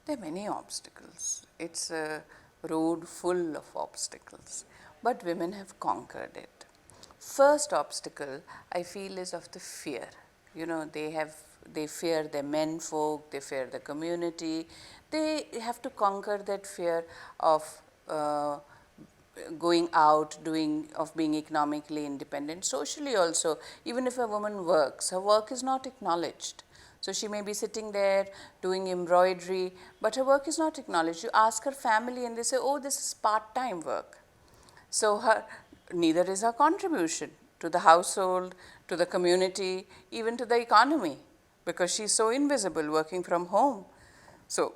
There are many obstacles. It's a road full of obstacles, but women have conquered it. First obstacle I feel is of the fear. You know, they fear their menfolk, they fear the community. They have to conquer that fear of going out, of being economically independent. Socially also, even if a woman works, her work is not acknowledged. So she may be sitting there doing embroidery, but her work is not acknowledged. You ask her family and they say, oh, this is part-time work. So neither is her contribution to the household, to the community, even to the economy, because she's so invisible working from home. So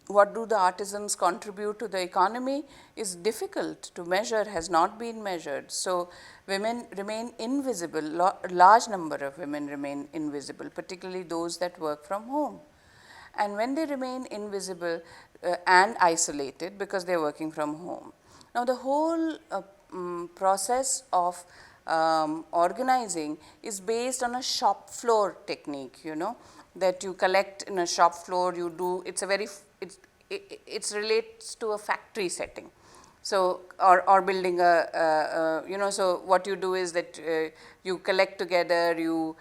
what do the artisans contribute to the economy is difficult to measure, has not been measured. So women remain invisible, large number of women remain invisible, particularly those that work from home. And when they remain invisible and isolated because they're working from home. Now the whole process of organizing is based on a shop floor technique, you know, that you collect in a shop floor, you do, it's a very, it relates to a factory setting. So, or building you know, so what you do is that you collect together, you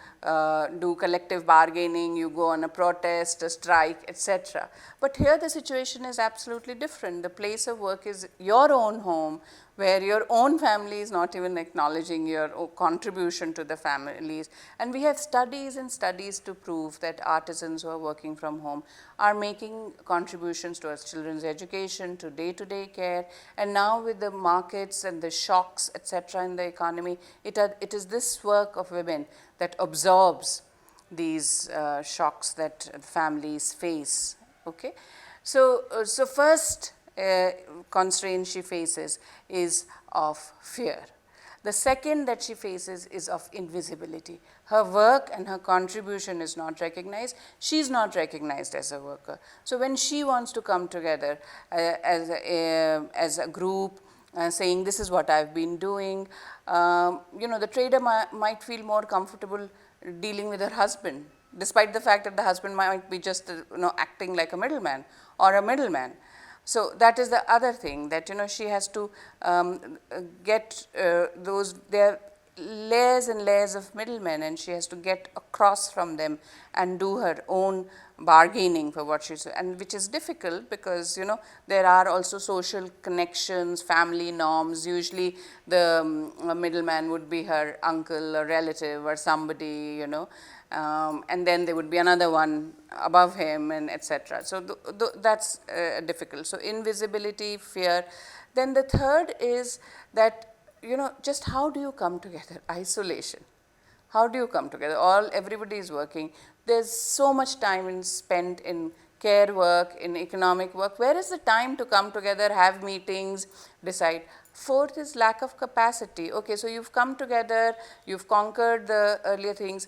do collective bargaining, you go on a protest, a strike, etc. But here the situation is absolutely different. The place of work is your own home, where your own family is not even acknowledging your contribution to the families. And we have studies and studies to prove that artisans who are working from home are making contributions to our children's education, to day-to-day care. And now with the markets and the shocks, etc. in the economy, it is this work of women that absorbs these shocks that families face. Okay? So first constraint she faces is of fear. The second that she faces is of invisibility. Her work and her contribution is not recognized. She is not recognized as a worker. So when she wants to come together as a group, saying this is what I've been doing, you know, the trader might feel more comfortable dealing with her husband, despite the fact that the husband might be just you know, acting like a middleman or a middleman. So that is the other thing, that you know, she has to get there layers and layers of middlemen, and she has to get across from them and do her own bargaining for what she's, and which is difficult because you know, there are also social connections, family norms. Usually the middleman would be her uncle or relative or somebody, you know, and then there would be another one above him, and etc. So that's difficult. So invisibility, fear. Then the third is that, you know, just how do you come together? Isolation. How do you come together? Everybody is working. There's so much time spent in care work, in economic work. Where is the time to come together, have meetings, decide? Fourth is lack of capacity. Okay, so you've come together, you've conquered the earlier things.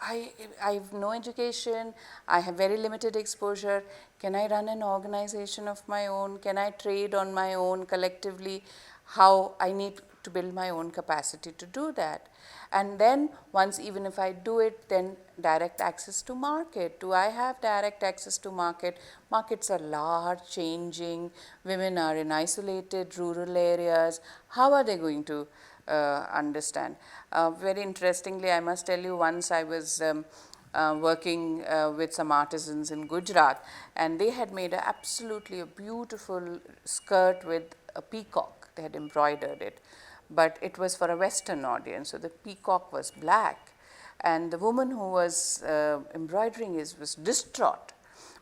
I have no education, I have very limited exposure. Can I run an organization of my own? Can I trade on my own collectively? How I need to build my own capacity to do that. And then once, even if I do it, then direct access to market. Do I have direct access to market? Markets are large, changing. Women are in isolated rural areas. How are they going to understand? Very interestingly, I must tell you, once I was working with some artisans in Gujarat, and they had made absolutely a beautiful skirt with a peacock. They had embroidered it, but it was for a Western audience, so the peacock was black. And the woman who was embroidering was distraught,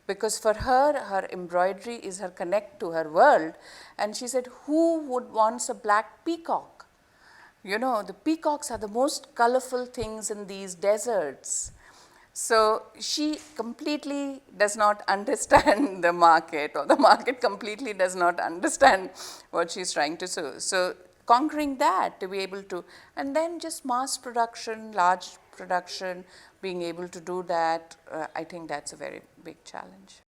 because for her, her embroidery is her connect to her world. And she said, who would want a black peacock? You know, the peacocks are the most colorful things in these deserts. So she completely does not understand the market, or the market completely does not understand what she's trying to do. So conquering that, to be able to, and then just mass production, large production, being able to do that, I think that's a very big challenge.